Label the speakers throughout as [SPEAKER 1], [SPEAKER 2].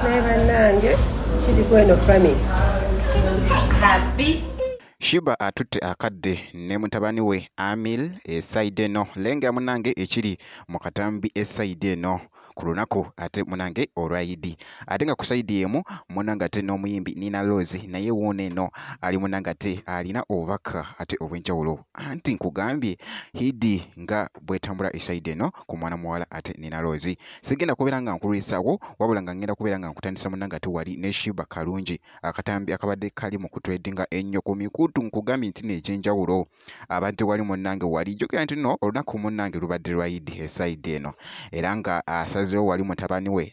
[SPEAKER 1] Nange kiri kweno family. Happy.
[SPEAKER 2] Shiba atutte akadde ne mutabani we Amil esaide eno lenga munange ekiri mu katambi esaide eno ku lunaku ate munange olwayidi ate nga ku saidi emu munange ate n'omuyimbi Nina Rose naye wuuno eno ali munange ate alina obubaka ate obw'enjawulo anti nkugambye hidi nga bwetambula esaide eno ku mwana muwala ate Nina Rose sigenda kubeera nga nkulwisawo wabula nga ngenda kubeera nga nkutandisa munange ate wali ne Shiba Kalungi akatambi akabadde kali mu kutwedinga ennyo ku mikutu nkugambye nti n'ekyenjawulo abantu wali munange wali jjukira nti nno olunaku munange lubadde lwayidi esaidi eno era nga asazeewo wali mutabani we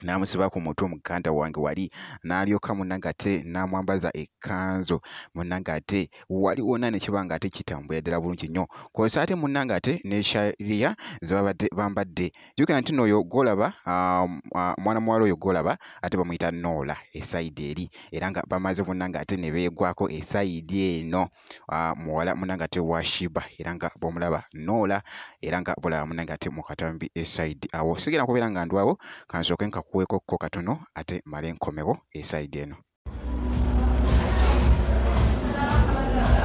[SPEAKER 2] namusiba ku mutwe muganda wange wali n'alyoka munange ate n'amwambaza ekkanzu munange ate wali wonna ne kibanga ate kitambula ddala bulungi nnyo kw'ossa ate munange ate ne shariya ze babadde bambadde jjukira nti n'oyo gw'olaba mwana muwala oyo gw'olaba ate bamuyita Noola esayidi eri era nga bamaze munange ate ne beegwako esayidi eno muwala munange ate wa Shiba era nga bw'omulaba Noola era nga bulaba munange ate mu katambi esayidi awo sigenda kubeera nga ndwawo kansooke nkakuweekokko katono ate male nkomewo esayidi eno.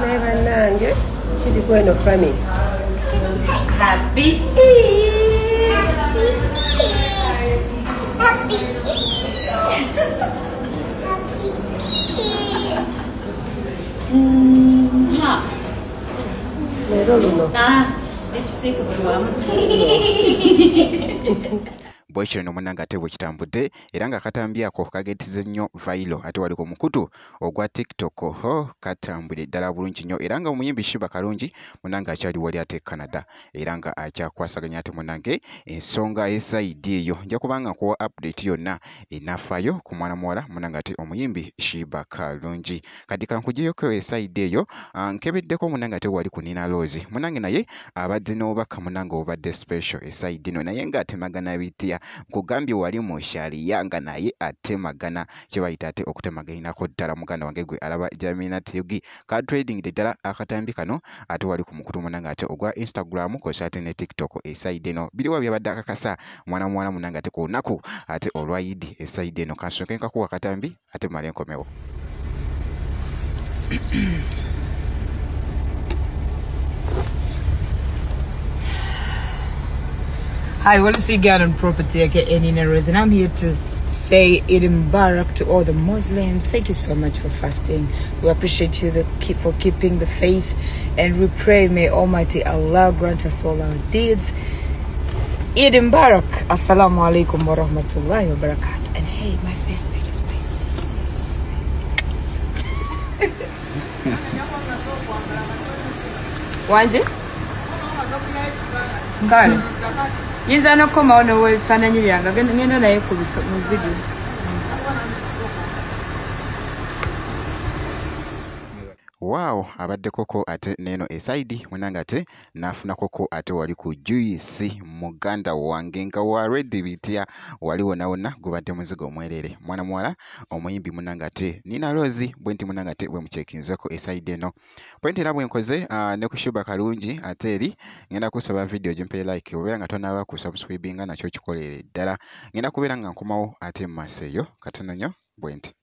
[SPEAKER 1] Naye bannange kiri kweno family. Happy leero luno
[SPEAKER 3] lipstick bwewamu
[SPEAKER 2] bwekiro no munange ate bwe kitambudde era nga katambi ako kageetize nnyo vailo ate wali ku mukutu ogwa TikTok katambudde ddala bulungi nnyo era nga omuyimbi Shiba Kalungi munange akyali wali ate Canada era nga akyakwasaganya ate munange ensonga esaidi eyo nja kubanga nkuwa update yonna enafaayo ku mwana muwala munange ate omuyimbi Shiba Kalungi kati kankugiyeko esaidi eyo nkebeddeko munange ate wali ku Nina Rose munange naye abadde n'obubaka munange obadde special esaidi eno naye nga atemagana bitya nkugambye wali mu shariya nga naye atemagana kye bayita ate okutemaganinako ddala muganda wange gwe alaba Jamina TV ka trading ddala akatambi kano ate wali ku mukutu munange ate ogwa Instagram kosa ate ne TikTok esaidi eno biriwa byabadde akakasa mwana muwala munange ate ku lunaku ate olwayidi esaidi eno kansooke nkakuwa akatambi ate male nkomewo.
[SPEAKER 3] Hi, Wallacey Garden Property, aka Nina Rose, and I'm here to say Eid Mubarak to all the Muslims. Thank you so much for fasting. We appreciate you for keeping the faith, and we pray may Almighty Allah grant us all our deeds. Eid Mubarak. Assalamu alaikum wa rahmatullahi wa barakatuh. And hey, my face made his face. Wanje? Ngale. Yinza nokomawo n'ebifaananyi byange ngenda naye mu video.
[SPEAKER 2] Wow, abadde koko ate neno esaidi munange ate nafuna koko ate wali ku juice muganda wange nga wa ready bitya wali wona gubadde muzigo omwerere mwana muwala omuyimbi munange ate Nina Rose bwenti munange ate bwe muchekinzeko esaidi eno bwenti era bwenkoze ne ku Shiba Kalungi ate eri ngenda kusaba video jimpe like obeera nga tonaba ku subscribinga nakyo kikolere ddala ngenda kubeera nga nkomawo ate maseyo katono nnyo bwenti.